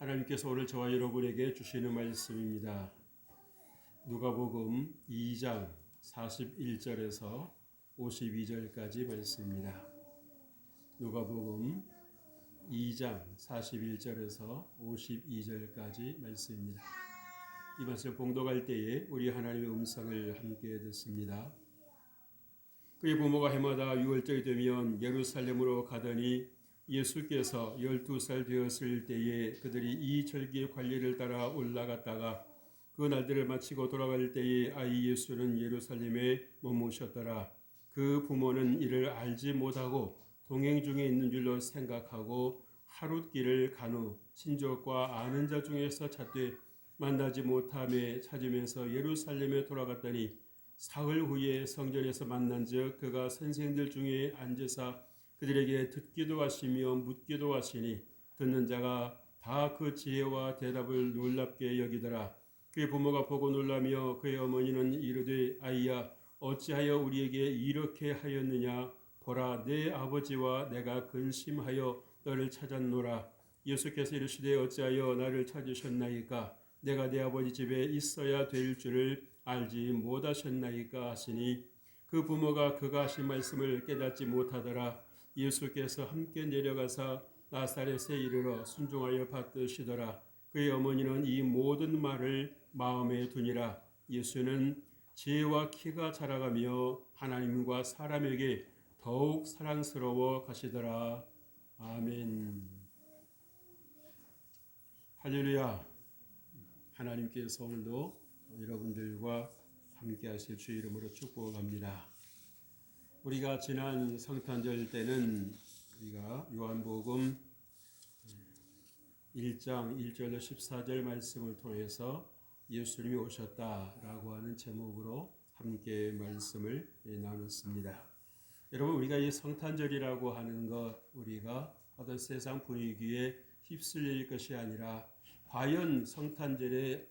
하나님께서 오늘 저와 여러분에게 주시는 말씀입니다. 누가복음 2장 41절에서 52절까지 말씀입니다. 누가복음 2장 41절에서 52절까지 말씀입니다. 이 말씀 봉독할 때에 우리 하나님의 음성을 함께 듣습니다. 그의 부모가 해마다 6월절이 되면 예루살렘으로 가더니 예수께서 12살 되었을 때에 그들이 이 절기의 관례를 따라 올라갔다가 그 날들을 마치고 돌아갈 때에 아이 예수는 예루살렘에 머무셨더라. 그 부모는 이를 알지 못하고 동행 중에 있는 줄로 생각하고 하룻길을 간 후 친족과 아는 자 중에서 찾되 만나지 못하며 찾으면서 예루살렘에 돌아갔더니 사흘 후에 성전에서 만난즉 그가 선생들 중에 앉으사 그들에게 듣기도 하시며 묻기도 하시니 듣는 자가 다 그 지혜와 대답을 놀랍게 여기더라. 그의 부모가 보고 놀라며 그의 어머니는 이르되 아이야 어찌하여 우리에게 이렇게 하였느냐. 보라 내 아버지와 내가 근심하여 너를 찾았노라. 예수께서 이르시되 어찌하여 나를 찾으셨나이까. 내가 내 아버지 집에 있어야 될 줄을 알지 못하셨나이까 하시니 그 부모가 그가 하신 말씀을 깨닫지 못하더라. 예수께서 함께 내려가사 나사렛에 이르러 순종하여 받드시더라. 그의 어머니는 이 모든 말을 마음에 두니라. 예수는 지혜와 키가 자라가며 하나님과 사람에게 더욱 사랑스러워 가시더라. 아멘. 할렐루야. 하나님께서 오늘도 여러분들과 함께 하실 주의 이름으로 축복합니다. 우리가 지난 성탄절 때는 우리가 요한복음 1장 1절로 14절 말씀을 통해서 예수님이 오셨다라고 하는 제목으로 함께 말씀을 나눴습니다. 여러분, 우리가 이 성탄절이라고 하는 것, 우리가 어떤 세상 분위기에 휩쓸릴 것이 아니라 과연 성탄절에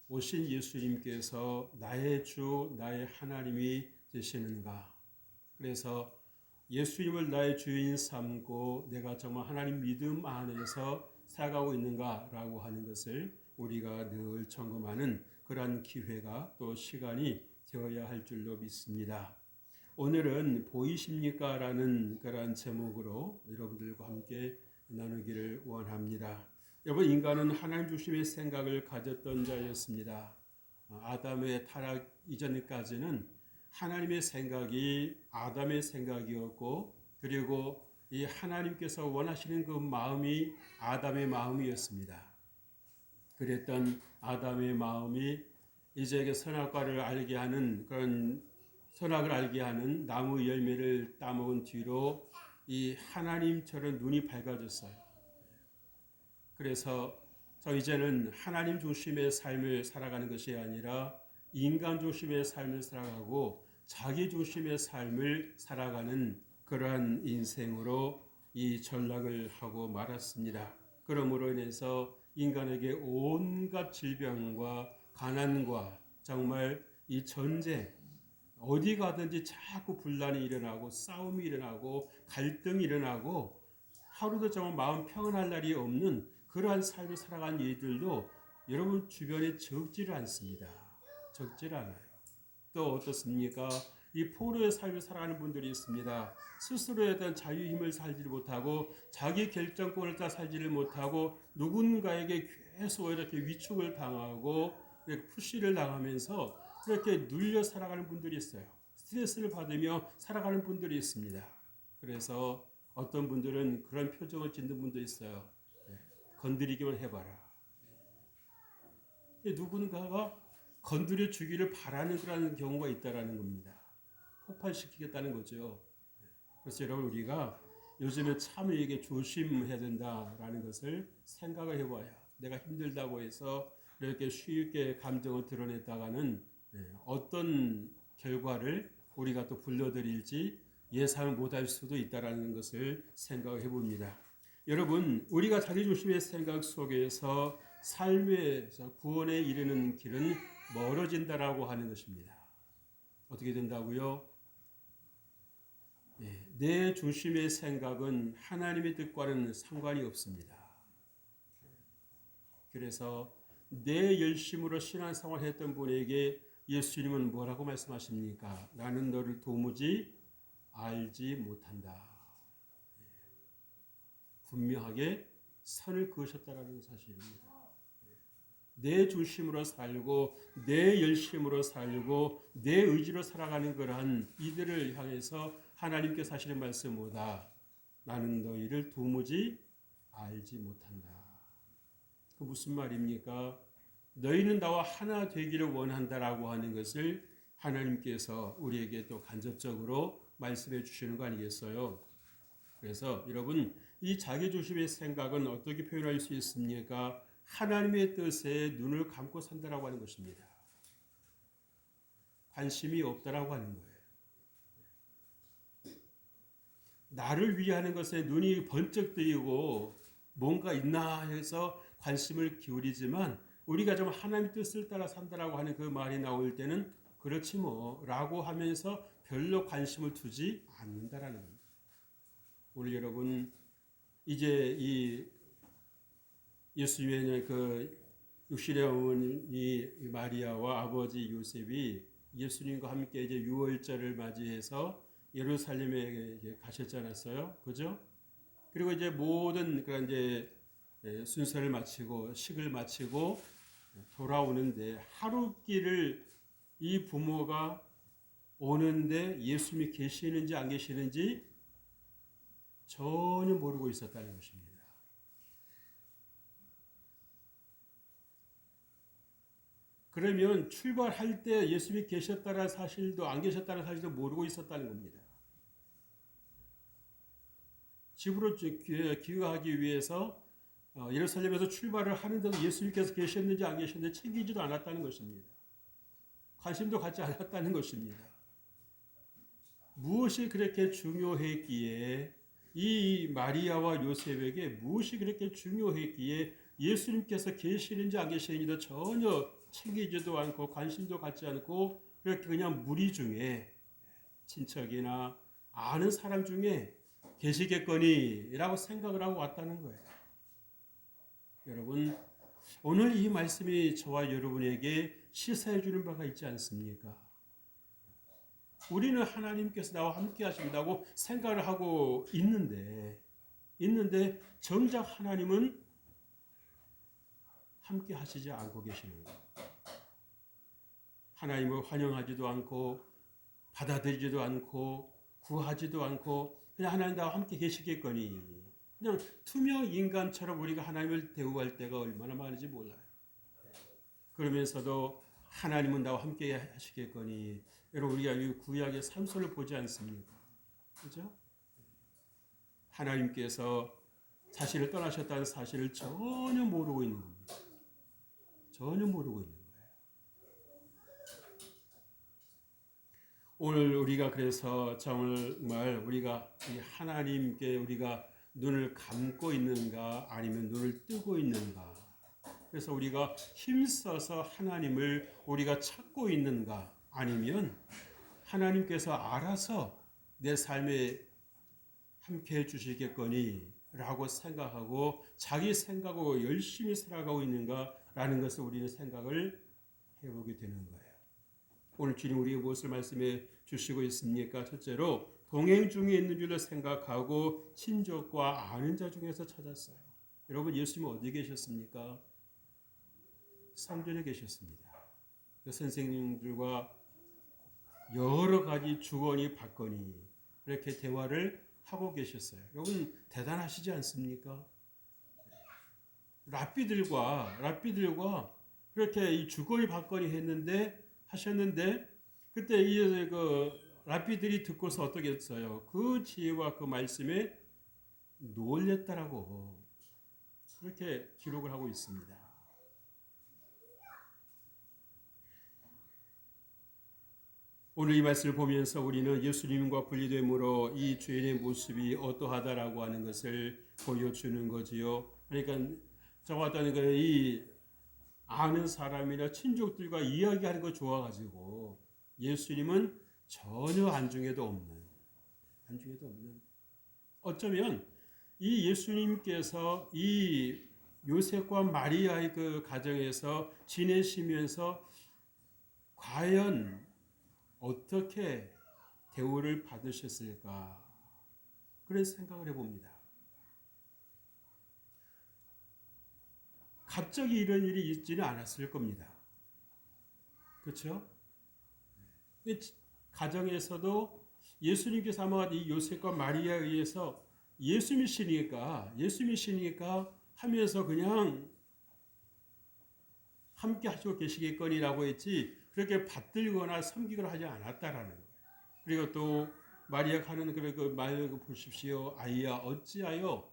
오신 예수님께서 나의 주, 나의 하나님이 되시는가? 그래서 예수님을 나의 주인 삼고 내가 정말 하나님 믿음 안에서 살아가고 있는가라고 하는 것을 우리가 늘 점검하는 그러한 기회가 또 시간이 되어야 할 줄로 믿습니다. 오늘은 보이십니까? 라는 그러한 제목으로 여러분들과 함께 나누기를 원합니다. 여러분, 인간은 하나님 중심의 생각을 가졌던 자였습니다. 아담의 타락 이전까지는 하나님의 생각이 아담의 생각이었고, 그리고 이 하나님께서 원하시는 그 마음이 아담의 마음이었습니다. 그랬던 아담의 마음이 이제 선악과를 알게 하는 그런 선악을 알게 하는 나무 열매를 따먹은 뒤로 이 하나님처럼 눈이 밝아졌어요. 그래서 이제는 하나님 중심의 삶을 살아가는 것이 아니라 인간 중심의 삶을 살아가고 자기 중심의 삶을 살아가는 그러한 인생으로 이 전락을 하고 말았습니다. 그러므로 인해서 인간에게 온갖 질병과 가난과 정말 이 전쟁, 어디 가든지 자꾸 분란이 일어나고 싸움이 일어나고 갈등이 일어나고 하루도 정말 마음 평안할 날이 없는 그러한 삶을 살아가는 이들도 여러분 주변에 적지를 않습니다. 적지를 않아요. 또 어떻습니까? 이 포로의 삶을 살아가는 분들이 있습니다. 스스로에 대한 자유 힘을 살지 못하고 자기 결정권을 다 살지를 못하고 누군가에게 계속 이렇게 위축을 당하고 이렇게 푸시를 당하면서 그렇게 눌려 살아가는 분들이 있어요. 스트레스를 받으며 살아가는 분들이 있습니다. 그래서 어떤 분들은 그런 표정을 짓는 분도 있어요. 건드리기만 해봐라. 누군가가 건드려 주기를 바라는 그런 경우가 있다라는 겁니다. 폭발시키겠다는 거죠. 그래서 여러분, 우리가 요즘에 참 이게 조심해야 된다라는 것을 생각을 해봐야, 내가 힘들다고 해서 이렇게 쉽게 감정을 드러냈다가는 어떤 결과를 우리가 또 불러들일지 예상을 못할 수도 있다라는 것을 생각해 봅니다. 여러분, 우리가 자기중심의 생각 속에서 삶에서 구원에 이르는 길은 멀어진다라고 하는 것입니다. 어떻게 된다고요? 내 중심의 생각은 하나님의 뜻과는 상관이 없습니다. 그래서 내 열심으로 신앙생활 했던 분에게 예수님은 뭐라고 말씀하십니까? 나는 너를 도무지 알지 못한다. 분명하게 선을 그으셨다는 사실입니다. 내 중심으로 살고 내 열심으로 살고 내 의지로 살아가는 그러한 이들을 향해서 하나님께서 하시는 말씀 뭐다? 나는 너희를 도무지 알지 못한다. 그 무슨 말입니까? 너희는 나와 하나 되기를 원한다라고 하는 것을 하나님께서 우리에게 또 간접적으로 말씀해 주시는 거 아니겠어요? 그래서 여러분 이 자기중심의 생각은 어떻게 표현할 수 있습니까? 하나님의 뜻에 눈을 감고 산다라고 하는 것입니다. 관심이 없다라고 하는 거예요. 나를 위하는 것에 눈이 번쩍 뜨이고 뭔가 있나 해서 관심을 기울이지만 우리가 좀 하나님의 뜻을 따라 산다라고 하는 그 말이 나올 때는 그렇지 뭐 라고 하면서 별로 관심을 두지 않는다라는 겁니다. 오늘 여러분 이제 이 예수님의 그 육신의 어머니 마리아와 아버지 요셉이 예수님과 함께 이제 유월절을 맞이해서 예루살렘에 가셨지 않았어요? 그죠? 그리고 이제 모든 그런 이제 순서를 마치고 식을 마치고 돌아오는데 하루길을 이 부모가 오는데 예수님이 계시는지 안 계시는지 전혀 모르고 있었다는 것입니다. 그러면 출발할 때 예수님이 계셨다는 사실도 안 계셨다는 사실도 모르고 있었다는 겁니다. 집으로 귀가하기 위해서 예루살렘에서 출발을 하는데도 예수님께서 계셨는지 안 계셨는지 챙기지도 않았다는 것입니다. 관심도 갖지 않았다는 것입니다. 무엇이 그렇게 중요했기에 이 마리아와 요셉에게 무엇이 그렇게 중요했기에 예수님께서 계시는지 안 계시는지도 전혀 챙기지도 않고 관심도 갖지 않고 그렇게 그냥 무리 중에 친척이나 아는 사람 중에 계시겠거니라고 생각을 하고 왔다는 거예요. 여러분 오늘 이 말씀이 저와 여러분에게 시사해 주는 바가 있지 않습니까? 우리는 하나님께서 나와 함께 하신다고 생각을 하고 있는데 정작 하나님은 함께 하시지 않고 계시는 거예요. 하나님을 환영하지도 않고 받아들이지도 않고 구하지도 않고 그냥 하나님 나와 함께 계시겠거니 그냥 투명 인간처럼 우리가 하나님을 대우할 때가 얼마나 많은지 몰라요. 그러면서도 하나님은 나와 함께 하시겠거니 여러분 우리가 이 구약의 삼손을 보지 않습니까? 그죠? 하나님께서 자신을 떠나셨다는 사실을 전혀 모르고 있는 겁니다. 전혀 모르고 있는 거예요. 오늘 우리가 그래서 정말 우리가 하나님께 우리가 눈을 감고 있는가 아니면 눈을 뜨고 있는가 그래서 우리가 힘써서 하나님을 우리가 찾고 있는가 아니면 하나님께서 알아서 내 삶에 함께 해주시겠거니 라고 생각하고 자기 생각으로 열심히 살아가고 있는가 라는 것을 우리는 생각을 해보게 되는 거예요. 오늘 주님 우리에게 무엇을 말씀해 주시고 있습니까? 첫째로 동행 중에 있는 줄로 생각하고 친족과 아는 자 중에서 찾았어요. 여러분 예수님은 어디 계셨습니까? 성전에 계셨습니다. 선생님들과 여러 가지 주거니 받거니 이렇게 대화를 하고 계셨어요. 여러분 대단하시지 않습니까? 랍비들과 그렇게 이 주거니 받거니 하셨는데 그때 이 랍비들이 듣고서 어떻게 했어요? 그 지혜와 그 말씀에 놀랬다라고 그렇게 기록을 하고 있습니다. 오늘 이 말씀을 보면서 우리는 예수님과 분리됨으로 이 죄인의 모습이 어떠하다라고 하는 것을 보여주는 거지요. 그러니까 저와 어떤 이 아는 사람이나 친족들과 이야기하는 거 좋아가지고 예수님은 전혀 안중에도 없는 어쩌면 이 예수님께서 이 요셉과 마리아의 그 가정에서 지내시면서 과연 어떻게 대우를 받으셨을까? 그런 생각을 해봅니다. 갑자기 이런 일이 있지는 않았을 겁니다. 그렇죠? 가정에서도 예수님께서 아마 이 요셉과 마리아에 의해서 예수 믿으시니까 하면서 그냥 함께 하시고 계시겠거니라고 했지 그렇게 받들거나 섬기거나 하지 않았다라는 거예요. 그리고 또 마리아가 하는 그 말 보십시오. 아이야 어찌하여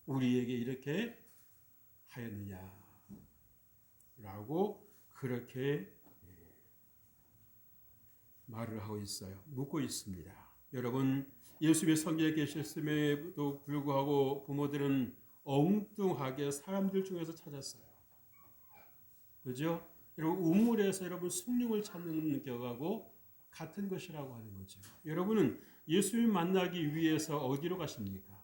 우리에게 이렇게 하였느냐라고 그렇게 말을 하고 있어요. 묻고 있습니다. 여러분 예수님의 성경에 계셨음에도 불구하고 부모들은 엉뚱하게 사람들 중에서 찾았어요. 그죠? 여러분 우물에서 여러분 숭늉을 찾는 격하고 같은 것이라고 하는 거죠. 여러분은 예수님 만나기 위해서 어디로 가십니까?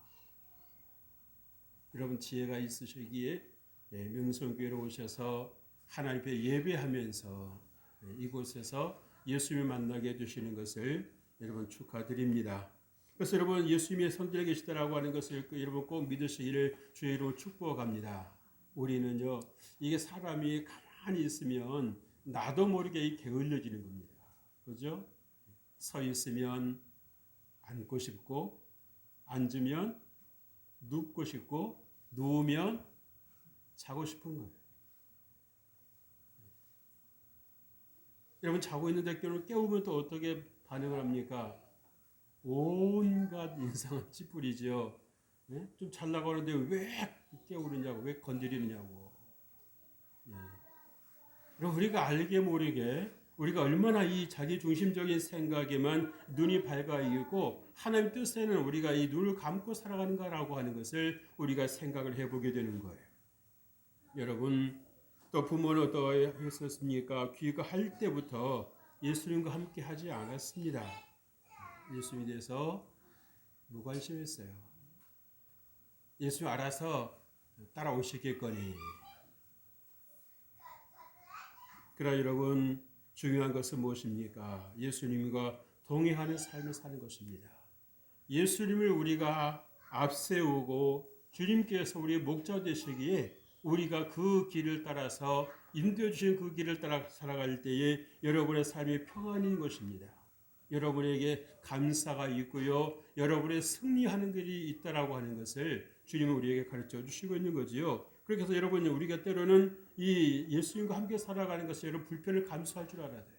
여러분 지혜가 있으시기에 명성교회로 오셔서 하나님 앞에 예배하면서 이곳에서 예수님을 만나게 해주시는 것을 여러분 축하드립니다. 그래서 여러분 예수님의 성전에 계시다라고 하는 것을 여러분 꼭 믿으시기를 주의 이름으로 축복합니다. 우리는요 이게 사람이 가만히 있으면 나도 모르게 게을러지는 겁니다. 그죠? 서 있으면 앉고 싶고 앉으면 눕고 싶고 누우면 자고 싶은 거예요. 여러분 자고 있는데 깨우면 또 어떻게 반응을 합니까? 온갖 인상을 찌푸리죠. 네? 좀 잘 나가는데 왜 깨우느냐고, 왜 건드리느냐고. 네. 그럼 우리가 알게 모르게 우리가 얼마나 이 자기 중심적인 생각에만 눈이 밝아 있고 하나님 뜻에는 우리가 이 눈을 감고 살아가는가라고 하는 것을 우리가 생각을 해보게 되는 거예요. 여러분 또 부모는 어떠했었습니까? 귀가할 때부터 예수님과 함께 하지 않았습니다. 예수님에 대해서 무관심했어요. 예수님 알아서 따라오시겠거니. 그러나 여러분 중요한 것은 무엇입니까? 예수님과 동행하는 삶을 사는 것입니다. 예수님을 우리가 앞세우고 주님께서 우리의 목자 되시기에 우리가 그 길을 따라서 인도해 주신 그 길을 따라 살아갈 때에 여러분의 삶이 평안인 것입니다. 여러분에게 감사가 있고요. 여러분의 승리하는 길이 있다라고 하는 것을 주님은 우리에게 가르쳐 주시고 있는 거지요. 그렇게 해서 여러분 우리가 때로는 이 예수님과 함께 살아가는 것에 여러분 불편을 감수할 줄 알아야 돼요.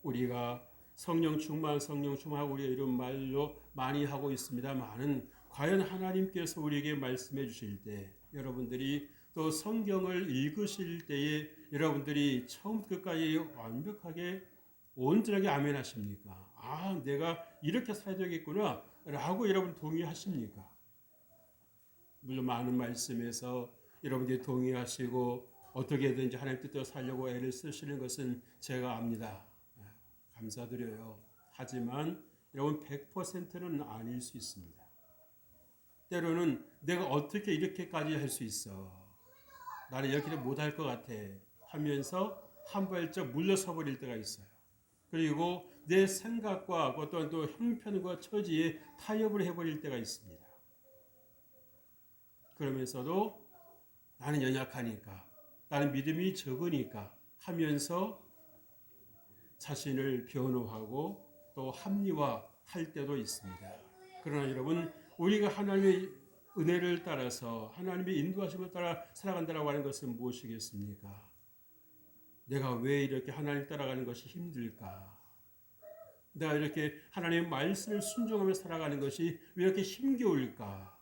우리가 성령 충만하고 우리가 이런 말로 많이 하고 있습니다만은 과연 하나님께서 우리에게 말씀해 주실 때 여러분들이 또 성경을 읽으실 때에 여러분들이 처음부터 끝까지 완벽하게 온전하게 아멘 하십니까? 아, 내가 이렇게 살아야 되겠구나 라고 여러분 동의하십니까? 물론 많은 말씀에서 여러분들이 동의하시고 어떻게든지 하나님 뜻대로 살려고 애를 쓰시는 것은 제가 압니다. 감사드려요. 하지만 여러분 100%는 아닐 수 있습니다. 때로는 내가 어떻게 이렇게까지 할 수 있어? 나는 이렇게 못할 것 같아 하면서 한 발짝 물러서 버릴 때가 있어요. 그리고 내 생각과 어떤 또 형편과 처지에 타협을 해버릴 때가 있습니다. 그러면서도 나는 연약하니까, 나는 믿음이 적으니까 하면서 자신을 변호하고 또 합리화할 때도 있습니다. 그러나 여러분, 우리가 하나님의 은혜를 따라서 하나님의 인도하심을 따라 살아간다고 하는 것은 무엇이겠습니까? 내가 왜 이렇게 하나님 따라가는 것이 힘들까? 내가 이렇게 하나님의 말씀을 순종하며 살아가는 것이 왜 이렇게 힘겨울까?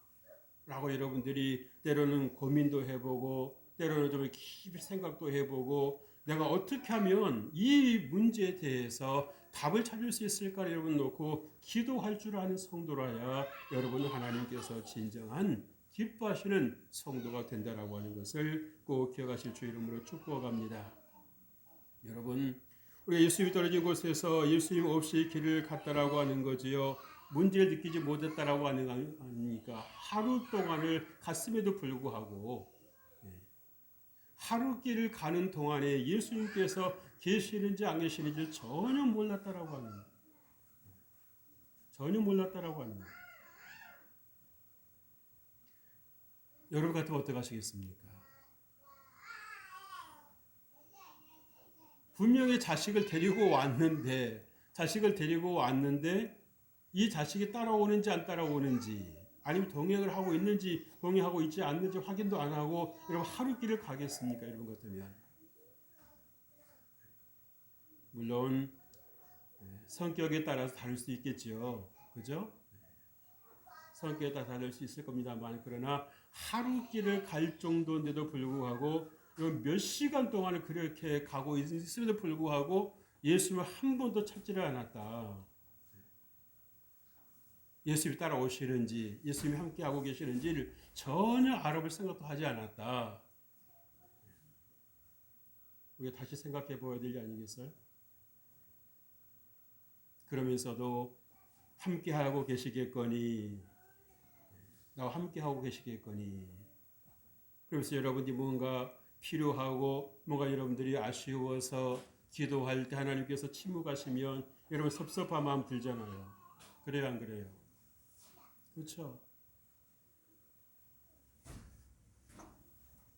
라고 여러분들이 때로는 고민도 해보고 때로는 좀 깊이 생각도 해보고 내가 어떻게 하면 이 문제에 대해서 답을 찾을 수 있을까 여러분 놓고 기도할 줄 아는 성도라야 여러분은 하나님께서 진정한 기뻐하시는 성도가 된다라고 하는 것을 꼭 기억하실 주 이름으로 축복합니다. 여러분 우리가 예수님이 떨어진 곳에서 예수님 없이 길을 갔다라고 하는 거지요. 문제를 느끼지 못했다라고 하는 거 아닙니까? 하루 동안을 갔음에도 불구하고 하루 길을 가는 동안에 예수님께서 계시는지 안 계시는지 전혀 몰랐다라고 하는 거예요. 전혀 몰랐다라고 하는 거예요. 여러분 같으면 어떻게 하시겠습니까? 분명히 자식을 데리고 왔는데 이 자식이 따라오는지 안 따라오는지 아니면 동행을 하고 있는지 동행하고 있지 않는지 확인도 안 하고 여러분 하루 길을 가겠습니까? 이런 것 같으면 물론 성격에 따라서 다를 수 있겠죠. 그죠? 성격에 따라 다를 수 있을 겁니다만 그러나 하루 길을 갈 정도인데도 불구하고 몇 시간 동안을 그렇게 가고 있음에도 불구하고 예수를 한 번도 찾지를 않았다. 예수님이 따라오시는지 예수님이 함께하고 계시는지를 전혀 알아볼 생각도 하지 않았다. 우리가 다시 생각해 보아야 될 게 아니겠어요? 그러면서도 함께하고 계시겠거니 나와 함께하고 계시겠거니 그래서 여러분들이 뭔가 필요하고 뭔가 여러분들이 아쉬워서 기도할 때 하나님께서 침묵하시면 여러분 섭섭한 마음 들잖아요. 그래요 안 그래요? 그렇죠?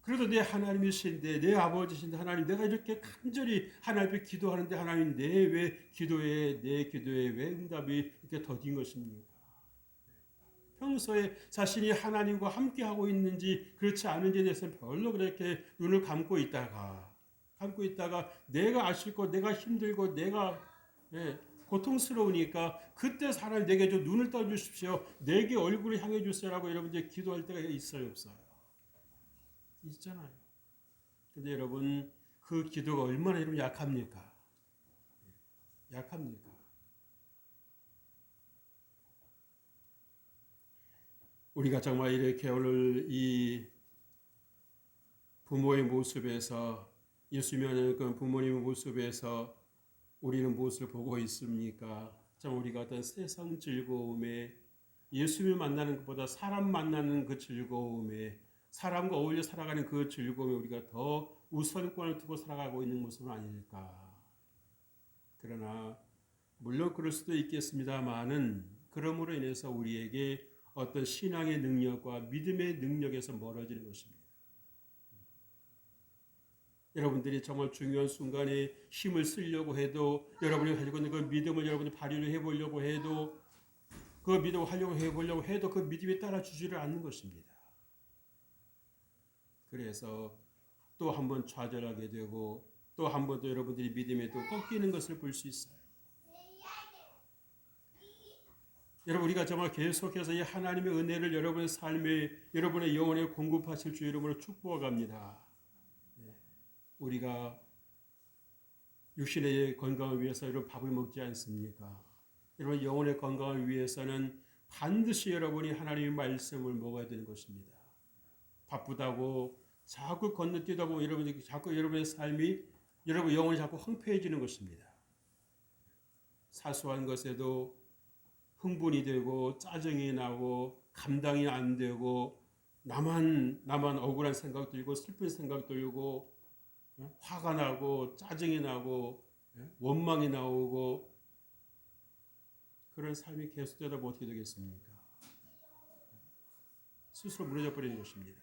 그래도 내 하나님이신데 내 아버지신데 하나님 내가 이렇게 간절히 하나님 앞에 기도하는데 하나님 내 기도에 왜 응답이 이렇게 더딘 것입니까? 평소에 자신이 하나님과 함께하고 있는지 그렇지 않은지에 대해서는 별로 그렇게 눈을 감고 있다가 내가 아쉽고 내가 힘들고 내가 고통스러우니까 그때 하나님 내게 좀 눈을 떠주십시오. 내게 얼굴을 향해 주세요라고 여러분들 기도할 때가 있어요 없어요? 있잖아요. 근데 여러분 그 기도가 얼마나 여러분 약합니까? 약합니까? 우리가 정말 이렇게 오늘 이 부모의 모습에서 예수님의 그 부모님의 모습에서 우리는 무엇을 보고 있습니까? 참 우리가 어떤 세상 즐거움에 예수님을 만나는 것보다 사람 만나는 그 즐거움에 사람과 어울려 살아가는 그 즐거움에 우리가 더 우선권을 두고 살아가고 있는 모습은 아닐까. 그러나 물론 그럴 수도 있겠습니다만은 그러므로 인해서 우리에게 어떤 신앙의 능력과 믿음의 능력에서 멀어지는 것입니다. 여러분들이 정말 중요한 순간에 힘을 쓰려고 해도 여러분이 가지고 있는 그 믿음을 여러분이 발휘를 해보려고 해도 그 믿음을 하려고 해보려고 해도 그 믿음이 따라주지를 않는 것입니다. 그래서 또 한 번 좌절하게 되고 또 한 번 더 여러분들이 믿음에 또 꺾이는 것을 볼 수 있어요. 여러분 우리가 정말 계속해서 이 하나님의 은혜를 여러분의 삶에 여러분의 영혼에 공급하실 주 이름으로 축복합니다. 우리가 육신의 건강을 위해서 여러분 밥을 먹지 않습니까? 여러분 영혼의 건강을 위해서는 반드시 여러분이 하나님의 말씀을 먹어야 되는 것입니다. 바쁘다고 자꾸 건너뛰다 보면 여러분이 자꾸 여러분의 삶이 여러분 영혼이 자꾸 황폐해지는 것입니다. 사소한 것에도 흥분이 되고 짜증이 나고 감당이 안 되고 나만 억울한 생각 들고 슬픈 생각 들고 화가 나고 짜증이 나고 원망이 나오고 그런 삶이 계속되다 보면 어떻게 되겠습니까? 스스로 무너져 버리는 것입니다.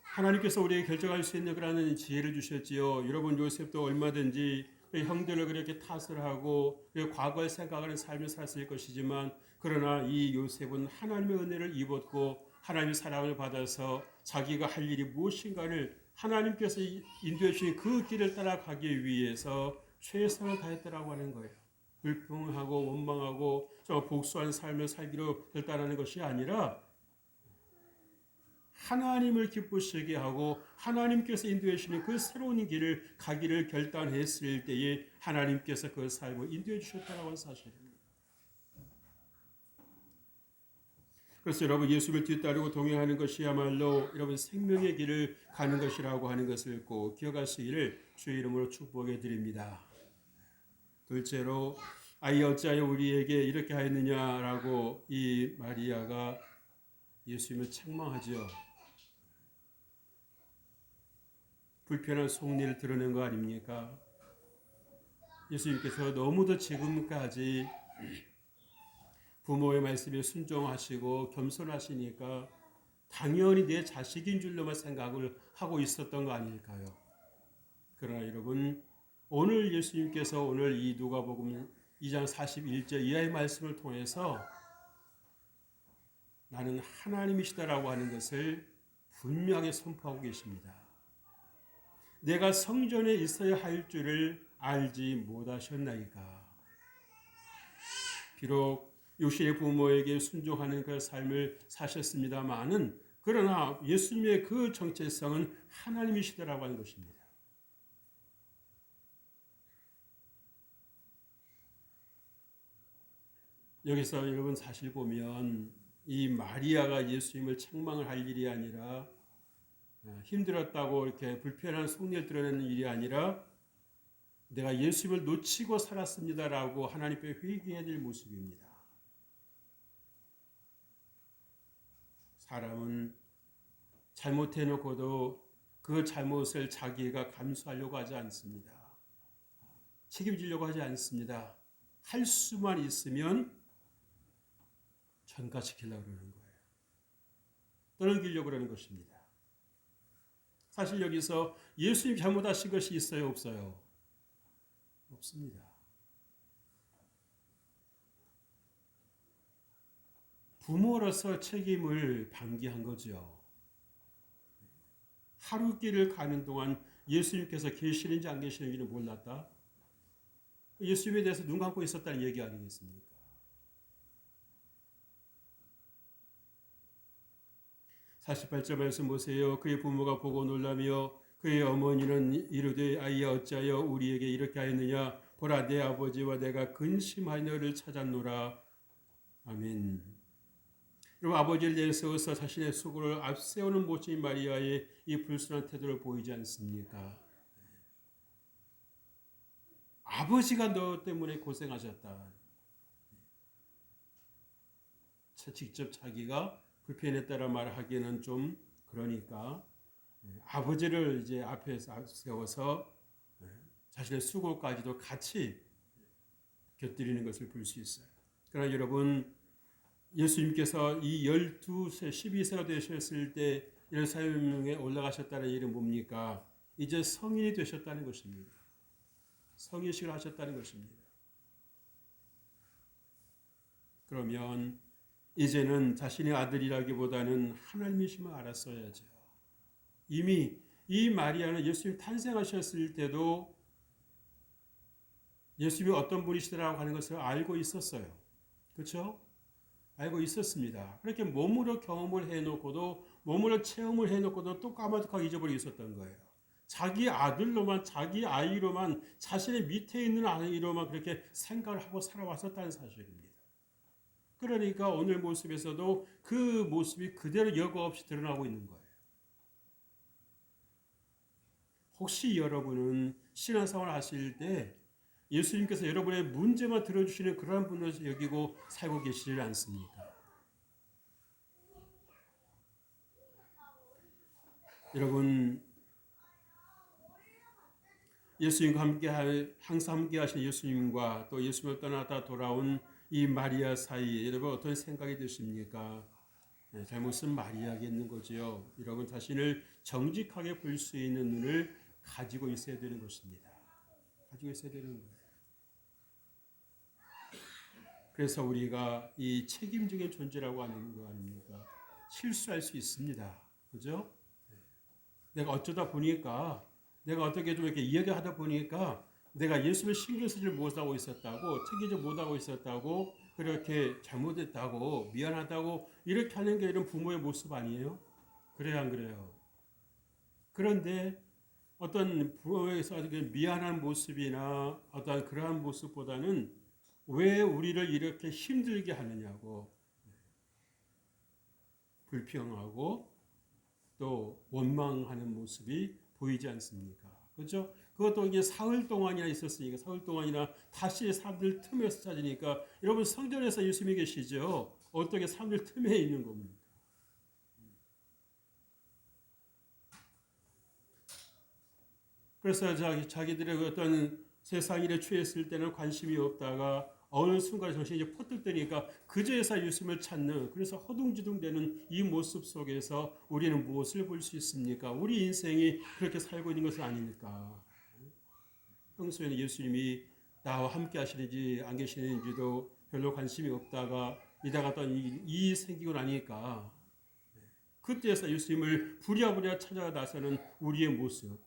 하나님께서 우리에게 결정할 수 있는 그러한 지혜를 주셨지요. 여러분 요셉도 얼마든지 형들을 그렇게 탓을 하고 과거의 생각하는 삶을 살았을 것이지만 그러나 이 요셉은 하나님의 은혜를 입었고 하나님의 사랑을 받아서 자기가 할 일이 무엇인가를 하나님께서 인도해 주신 그 길을 따라가기 위해서 최선을 다했더라고 하는 거예요. 불평하고 원망하고 복수한 삶을 살기로 결단하는 것이 아니라 하나님을 기쁘시게 하고 하나님께서 인도해 주시는 그 새로운 길을 가기를 결단했을 때에 하나님께서 그 삶을 인도해 주셨다고 하는 사실입니다. 그래서 여러분 예수를 뒤따르고 동행하는 것이야말로 여러분 생명의 길을 가는 것이라고 하는 것을 꼭 기억하시기를 주의 이름으로 축복해 드립니다. 둘째로 아이 어찌하여 우리에게 이렇게 하였느냐라고 이 마리아가 예수님을 책망하죠. 불편한 속내를 드러낸 거 아닙니까? 예수님께서 너무도 지금까지 부모의 말씀에 순종하시고 겸손하시니까 당연히 내 자식인 줄로만 생각을 하고 있었던 거 아닐까요? 그러나 여러분, 오늘 예수님께서 오늘 이 누가복음 2장 41절 이하의 말씀을 통해서 나는 하나님이시다라고 하는 것을 분명히 선포하고 계십니다. 내가 성전에 있어야 할 줄을 알지 못하셨나이까. 비록 육신의 부모에게 순종하는 그 삶을 사셨습니다마는 그러나 예수님의 그 정체성은 하나님이시다라고 하는 것입니다. 여기서 여러분 사실 보면 이 마리아가 예수님을 책망을 할 일이 아니라 힘들었다고 이렇게 불편한 속내를 드러내는 일이 아니라 내가 예수님을 놓치고 살았습니다라고 하나님께 회개해야 될 모습입니다. 사람은 잘못해놓고도 그 잘못을 자기가 감수하려고 하지 않습니다. 책임지려고 하지 않습니다. 할 수만 있으면 전가시키려고 그러는 거예요. 떠넘기려고 그러는 것입니다. 사실 여기서 예수님 잘못하신 것이 있어요? 없어요? 없습니다. 부모로서 책임을 방기한 거죠. 하루길을 가는 동안 예수님께서 계시는지 안 계시는지는 몰랐다. 예수님에 대해서 눈 감고 있었다는 얘기 아니겠습니까? 48절 말씀 보세요. 그의 부모가 보고 놀라며 그의 어머니는 이르되 아이야 어찌하여 우리에게 이렇게 하였느냐 보라 내 아버지와 내가 근심하여를 찾았노라. 아멘. 여러분 아버지를 내세워서 자신의 수고를 앞세우는 모습인 마리아의 이 불순한 태도를 보이지 않습니까? 아버지가 너 때문에 고생하셨다. 직접 자기가 불편했다라 말하기는 좀 그러니까 아버지를 이제 앞에 세워서 자신의 수고까지도 같이 곁들이는 것을 볼 수 있어요. 그러나 여러분 예수님께서 이 12세, 12세가 되셨을 때 예루살렘에 올라가셨다는 일은 뭡니까? 이제 성인이 되셨다는 것입니다. 성인식을 하셨다는 것입니다. 그러면 이제는 자신의 아들이라기보다는 하나님이심을 알았어야죠. 이미 이 마리아는 예수님 탄생하셨을 때도 예수님이 어떤 분이시더라고 하는 것을 알고 있었어요. 그렇죠? 알고 있었습니다. 그렇게 몸으로 경험을 해놓고도 몸으로 체험을 해놓고도 또 까마득하게 잊어버리고 있었던 거예요. 자기 아들로만 자기 아이로만 자신의 밑에 있는 아이로만 그렇게 생각을 하고 살아왔었다는 사실입니다. 그러니까 오늘 모습에서도 그 모습이 그대로 여과 없이 드러나고 있는 거예요. 혹시 여러분은 신앙생활 하실 때 예수님께서 여러분의 문제만 들어주시는 그러한 분으로 여기고 살고 계시지 않습니까? 여러분 예수님과 항상 함께 하신 예수님과 또 예수님을 떠나다 돌아온 이 마리아 사이에 여러분 어떤 생각이 드십니까? 잘못은 마리아에게 있는 거지요. 여러분 자신을 정직하게 볼 수 있는 눈을 가지고 있어야 되는 것입니다. 가지고 있어야 되는 거예요. 그래서 우리가 이 책임적인 존재라고 하는 거 아닙니까? 실수할 수 있습니다. 그죠? 내가 어쩌다 보니까 내가 어떻게 좀 이렇게 이야기하다 보니까 내가 예수를 신경 쓰지 못하고 있었다고 책임지 못하고 있었다고 그렇게 잘못했다고 미안하다고 이렇게 하는 게 이런 부모의 모습 아니에요? 그래요 안 그래요? 그런데 어떤 부모에서 미안한 모습이나 어떤 그러한 모습보다는 왜 우리를 이렇게 힘들게 하느냐고 불평하고 또 원망하는 모습이 보이지 않습니까? 그렇죠? 그것도 이게 사흘 동안이나 있었으니까 사흘 동안이나 다시 사람들 틈에서 찾으니까 여러분 성전에서 예수님이 계시죠. 어떻게 사람들 틈에 있는 겁니까? 그래서 자기들의 어떤 세상 일에 취했을 때는 관심이 없다가 어느 순간에 정신이 이제 퍼뜩 뜨니까 그제서 예수님을 찾는, 그래서 허둥지둥대는 이 모습 속에서 우리는 무엇을 볼 수 있습니까? 우리 인생이 그렇게 살고 있는 것은 아닙니까? 평소에는 예수님이 나와 함께 하시는지 안 계시는지도 별로 관심이 없다가 이다가 또 이 생기고 나니까 그때에서 예수님을 부랴부랴 찾아 나서는 우리의 모습,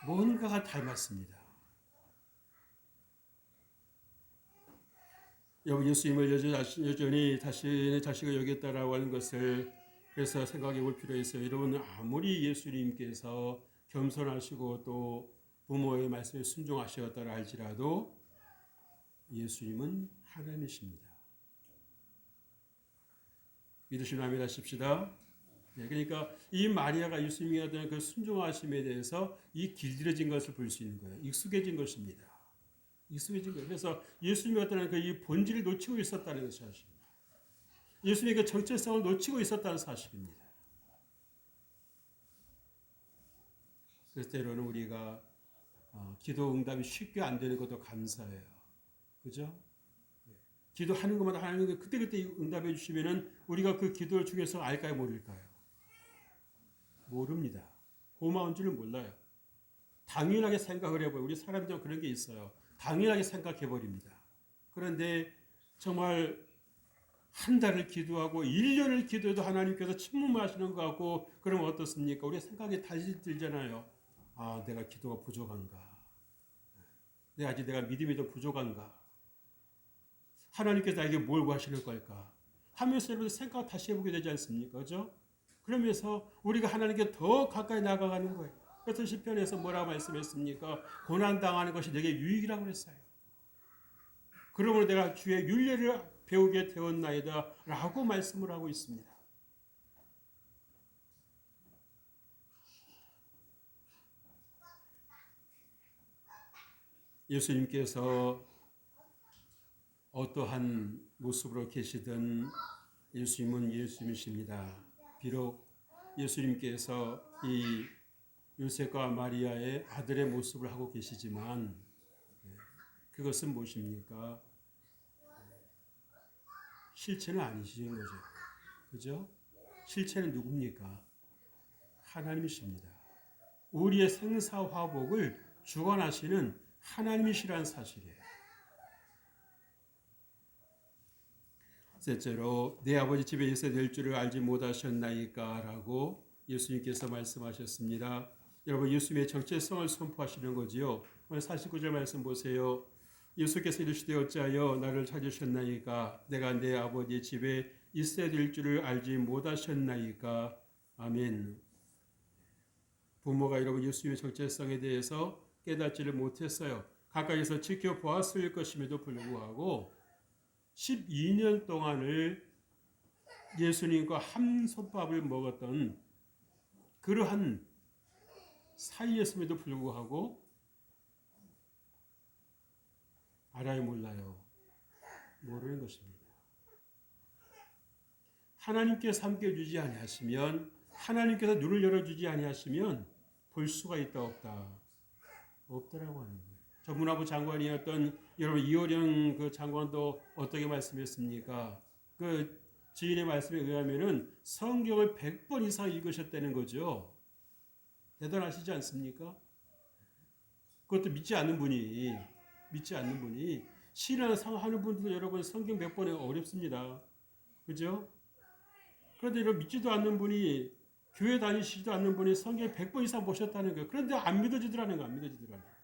뭔가가 닮았습니다. 예수님을 여전히 자신의 자식을 여겼다라고 하는 것을 그래서 생각해 볼 필요가 있어요. 여러분, 아무리 예수님께서 겸손하시고 또 부모의 말씀에 순종하셨다라 할지라도 예수님은 하나님이십니다. 믿으시는 아멘 하십시다. 네, 그러니까 이 마리아가 예수님에 대한 그 순종하심에 대해서 이 길들여진 것을 볼 수 있는 거예요. 익숙해진 것입니다. 익숙해진 거예요. 그래서 예수님이 어떤 이 본질을 놓치고 있었다는 것이 사실입니다. 예수님의 그 정체성을 놓치고 있었다는 사실입니다. 그래서 때로는 우리가 기도 응답이 쉽게 안 되는 것도 감사해요. 그죠? 기도하는 것마다 하나님 그때그때 응답해 주시면은 우리가 그 기도 중에서 알까요, 모를까요? 모릅니다. 고마운 줄은 몰라요. 당연하게 생각을 해봐요. 우리 사람들은 그런 게 있어요. 당연하게 생각해 버립니다. 그런데 정말 한 달을 기도하고 1년을 기도해도 하나님께서 침묵하시는 것 같고 그러면 어떻습니까? 우리 생각이 다시 들잖아요. 아, 내가 기도가 부족한가? 내가 믿음이 더 부족한가? 하나님께서 나에게 뭘 구하시는 걸까? 하면서 여러분 생각 다시 해보게 되지 않습니까? 그죠? 그러면서 우리가 하나님께 더 가까이 나아가는 거예요. 그래서 시편에서 뭐라고 말씀했습니까? 고난당하는 것이 내게 유익이라고 그랬어요. 그러므로 내가 주의 윤례를 배우게 되었나이다 라고 말씀을 하고 있습니다. 예수님께서 어떠한 모습으로 계시든 예수님은 예수님이십니다. 비록 예수님께서 이 요셉과 마리아의 아들의 모습을 하고 계시지만 그것은 무엇입니까? 실체는 아니신 거죠. 그죠? 실체는 누굽니까? 하나님이십니다. 우리의 생사화복을 주관하시는 하나님이시라는 사실이에요. 셋째로 내 아버지 집에 있어야 될 줄을 알지 못하셨나이까 라고 예수님께서 말씀하셨습니다. 여러분, 예수님의 정체성을 선포하시는 거지요. 49절 말씀 보세요. 예수께서 이르시되 어찌하여 나를 찾으셨나이까? 내가 내 아버지 집에 있어야 될 줄을 알지 못하셨나이까? 아멘. 부모가 여러분 예수님의 정체성에 대해서 깨닫지를 못했어요. 가까이서 지켜보았을 것임에도 불구하고 12년 동안을 예수님과 한 솥밥을 먹었던 그러한 사이였음에도 불구하고 알아요, 몰라요? 모르는 것입니다. 하나님께서 함께 주지 아니하시면, 하나님께서 눈을 열어주지 아니하시면 볼 수가 있다 없다? 없더라고 하는 거예요. 전문화부 장관이었던 여러분 이호령 그 장관도 어떻게 말씀했습니까? 그 지인의 말씀에 의하면은 성경을 100번 이상 읽으셨다는 거죠. 대단하시지 않습니까? 그것도 믿지 않는 분이 신앙생활하는 분들도 여러분 성경 100번에 어렵습니다. 그죠? 그런데 이런 믿지도 않는 분이 교회 다니시지도 않는 분이 성경 100번 이상 보셨다는 거예요. 그런데 안 믿어지더라는 거예요.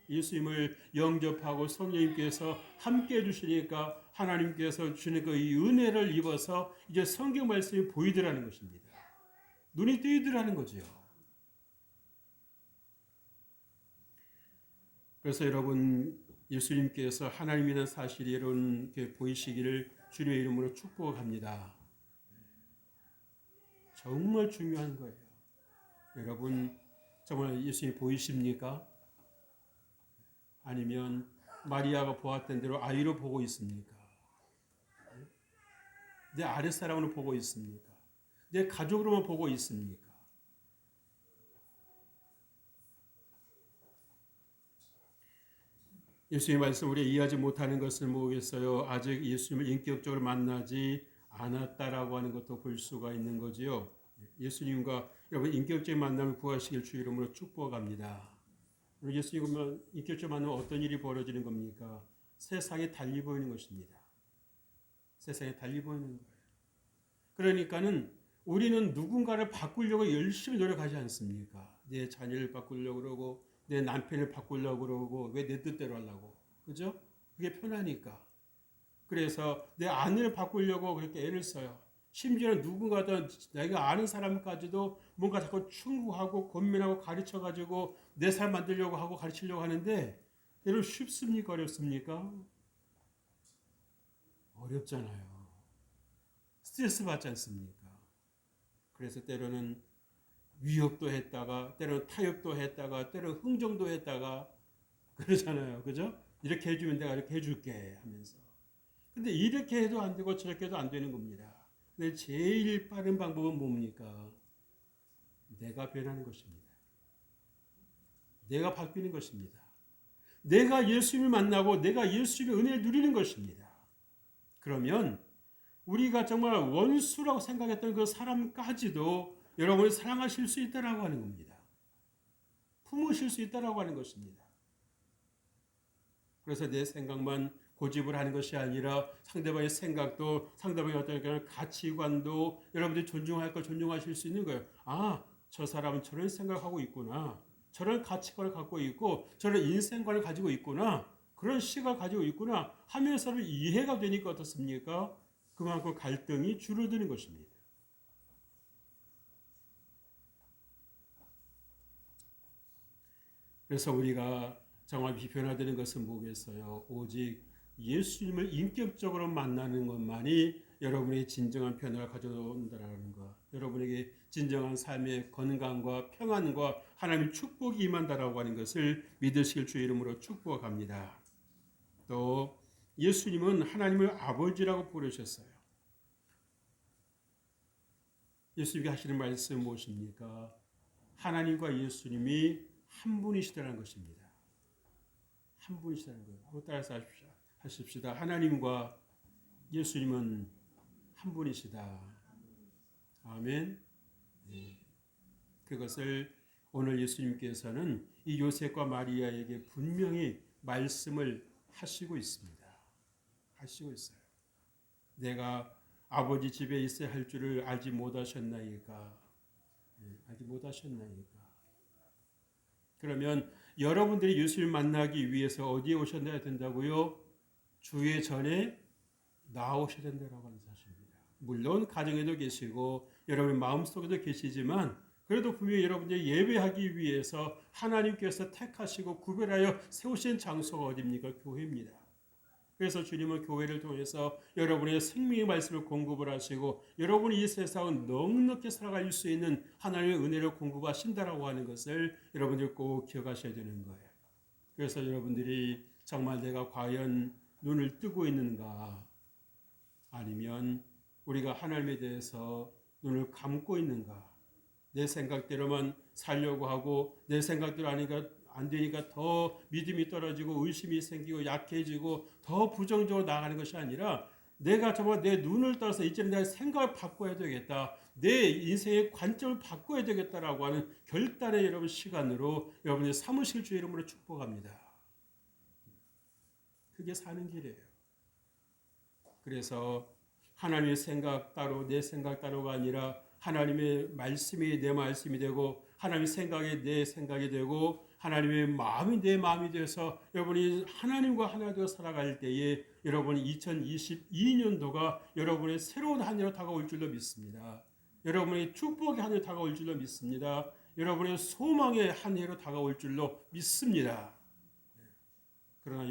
예수님을 영접하고 성령님께서 함께 해주시니까 하나님께서 주시는 그 이 은혜를 입어서 이제 성경 말씀이 보이더라는 것입니다. 눈이 뜨이더라는 거죠. 그래서 여러분 예수님께서 하나님이라는 사실이 이렇게 보이시기를 주님의 이름으로 축복합니다. 정말 중요한 거예요. 여러분 정말 예수님 보이십니까? 아니면 마리아가 보았던 대로 아이로 보고 있습니까? 내 아랫사람으로 보고 있습니까? 내 가족으로만 보고 있습니까? 예수님의 말씀 우리가 이해하지 못하는 것을 뭐겠어요? 아직 예수님을 인격적으로 만나지 않았다라고 하는 것도 볼 수가 있는 거지요. 예수님과 여러분 인격적인 만남을 구하시길 주 이름으로 축복합니다. 예수님과 인격적으로 만나면 어떤 일이 벌어지는 겁니까? 세상에 달리 보이는 것입니다. 세상에 달리 보이는 거예요. 그러니까는 우리는 누군가를 바꾸려고 열심히 노력하지 않습니까? 내 자녀를 바꾸려고 그러고 내 남편을 바꾸려고 그러고 왜 내 뜻대로 하려고. 그죠? 그게 편하니까. 그래서 내 아내를 바꾸려고 그렇게 애를 써요. 심지어는 누군가든 내가 아는 사람까지도 뭔가 자꾸 충고하고 권면하고 가르쳐가지고 내 삶 만들려고 하고 가르치려고 하는데 여러분 쉽습니까? 어렵습니까? 어렵잖아요. 스트레스 받지 않습니까? 그래서 때로는 위협도 했다가 때로는 타협도 했다가 때로는 흥정도 했다가 그러잖아요. 그죠? 이렇게 해주면 내가 이렇게 해줄게 하면서. 근데 이렇게 해도 안 되고 저렇게 해도 안 되는 겁니다. 근데 제일 빠른 방법은 뭡니까? 내가 변하는 것입니다. 내가 바뀌는 것입니다. 내가 예수님을 만나고 내가 예수님의 은혜를 누리는 것입니다. 그러면 우리가 정말 원수라고 생각했던 그 사람까지도 여러분이 사랑하실 수 있다라고 하는 겁니다. 품으실 수 있다라고 하는 것입니다. 그래서 내 생각만 고집을 하는 것이 아니라 상대방의 생각도 상대방의 어떤 가치관도 여러분들이 존중할 걸 존중하실 수 있는 거예요. 아, 저 사람은 저런 생각하고 있구나. 저런 가치관을 갖고 있고 저런 인생관을 가지고 있구나. 그런 시각을 가지고 있구나 하면서는 이해가 되니까 어떻습니까? 그만큼 갈등이 줄어드는 것입니다. 그래서 우리가 정말 변화되는 것은 뭐겠어요? 오직 예수님을 인격적으로 만나는 것만이 여러분의 진정한 변화를 가져온다는 것, 여러분에게 진정한 삶의 건강과 평안과 하나님의 축복이 임한다라고 하는 것을 믿으실 주 이름으로 축복합니다. 또 예수님은 하나님을 아버지라고 부르셨어요. 예수님이 하시는 말씀 무엇입니까? 하나님과 예수님이 한 분이시다는 것입니다. 한 분이시다는 거예요. 한번 따라서 하십시다. 하나님과 예수님은 한 분이시다. 아멘. 네. 그것을 오늘 예수님께서는 이 요셉과 마리아에게 분명히 말씀을 하시고 있습니다. 하시고 있어요. 내가 아버지 집에 있어야 할 줄을 알지 못하셨나이까. 알지 못하셨나이까. 그러면 여러분들이 예수님을 만나기 위해서 어디에 오셨나야 된다고요? 주의 전에 나오셔야 된다고 하는 사실입니다. 물론 가정에도 계시고 여러분 마음속에도 계시지만 그래도 분명히 여러분들이 예배하기 위해서 하나님께서 택하시고 구별하여 세우신 장소가 어디입니까? 교회입니다. 그래서 주님은 교회를 통해서 여러분의 생명의 말씀을 공급을 하시고 여러분이 이 세상을 넉넉히 살아갈 수 있는 하나님의 은혜를 공급하신다라고 하는 것을 여러분들 꼭 기억하셔야 되는 거예요. 그래서 여러분들이 정말 내가 과연 눈을 뜨고 있는가 아니면 우리가 하나님에 대해서 눈을 감고 있는가 내 생각대로만 살려고 하고 내 생각대로 하니까 안 되니까 더 믿음이 떨어지고 의심이 생기고 약해지고 더 부정적으로 나아가는 것이 아니라 내가 정말 내 눈을 떠서 이제는 내가 생각을 바꿔야 되겠다. 내 인생의 관점을 바꿔야 되겠다라고 하는 결단의 여러분 시간으로 여러분의 삼으실 주의 이름으로 축복합니다. 그게 사는 길이에요. 그래서 하나님의 생각 따로 내 생각 따로가 아니라 하나님의 말씀이 내 말씀이 되고 하나님의 생각이 내 생각이 되고 하나님의 마음이 내 마음이 되어서 여러분이 하나님과 하나 되어 살아갈 때에 여러분이 2022년도가 여러분의 새로운 한 해로 다가올 줄로 믿습니다. 여러분의 축복의 한 해로 다가올 줄로 믿습니다. 여러분의 소망의 한 해로 다가올 줄로 믿습니다. 그러나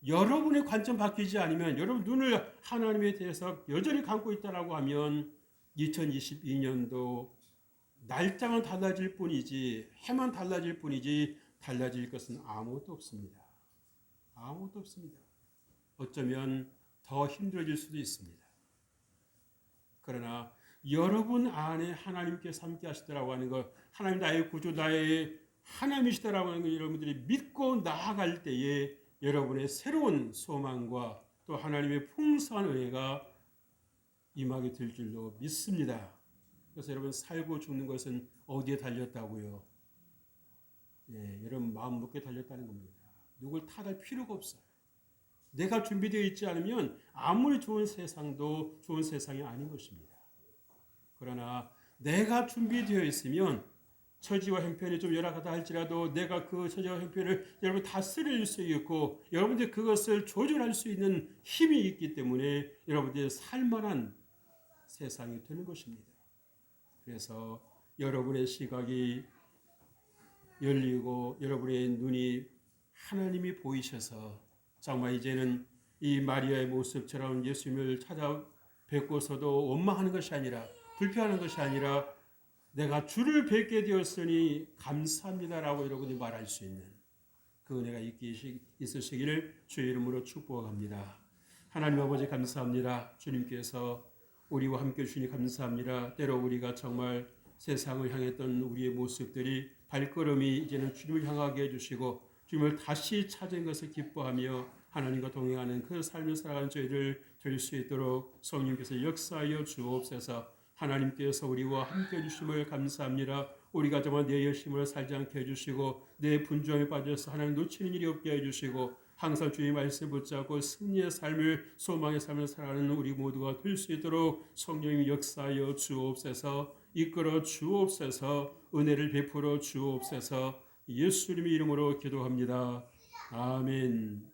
여러분의 관점 바뀌지 않으면 여러분 눈을 하나님에 대해서 여전히 감고 있다라고 하면 2022년도 날짜만 달라질 뿐이지, 해만 달라질 뿐이지 달라질 것은 아무것도 없습니다. 아무것도 없습니다. 어쩌면 더 힘들어질 수도 있습니다. 그러나 여러분 안에 하나님께서 함께 하시더라고 하는 것, 하나님 나의 구주, 나의 하나님이시더라고 하는 것, 여러분들이 믿고 나아갈 때에 여러분의 새로운 소망과 또 하나님의 풍성한 은혜가 임하게 될 줄로 믿습니다. 그래서 여러분, 살고 죽는 것은 어디에 달렸다고요? 여러분 마음 먹게 달렸다는 겁니다. 누굴 탓할 필요가 없어요. 내가 준비되어 있지 않으면 아무리 좋은 세상도 좋은 세상이 아닌 것입니다. 그러나 내가 준비되어 있으면 처지와 형편이 좀 열악하다 할지라도 내가 그 처지와 형편을 여러분 다스릴 수 있고 여러분들 그것을 조절할 수 있는 힘이 있기 때문에 여러분들이 살만한 세상이 되는 것입니다. 그래서 여러분의 시각이 열리고 여러분의 눈이 하나님이 보이셔서 정말 이제는 이 마리아의 모습처럼 예수님을 찾아뵙고서도 원망하는 것이 아니라 불평하는 것이 아니라 내가 주를 뵙게 되었으니 감사합니다라고 여러분이 말할 수 있는 그 은혜가 있으시기를 주의 이름으로 축복합니다. 하나님 아버지 감사합니다. 주님께서 우리와 함께 주시니 감사합니다. 때로 우리가 정말 세상을 향했던 우리의 모습들이 발걸음이 이제는 주님을 향하게 해주시고 주님을 다시 찾은 것을 기뻐하며 하나님과 동행하는 그 삶을 살아가는 저희를 될 수 있도록 성령께서 역사하여 주옵소서. 하나님께서 우리와 함께 해주심을 감사합니다. 우리가 정말 내 열심을 살지 않게 해주시고 내 분주함에 빠져서 하나님 놓치는 일이 없게 해주시고 항상 주의 말씀 붙잡고 승리의 삶을 소망의 삶을 살아가는 우리 모두가 될 수 있도록 성령님 역사하여 주옵소서. 이끌어 주옵소서. 은혜를 베풀어 주옵소서. 예수님의 이름으로 기도합니다. 아멘.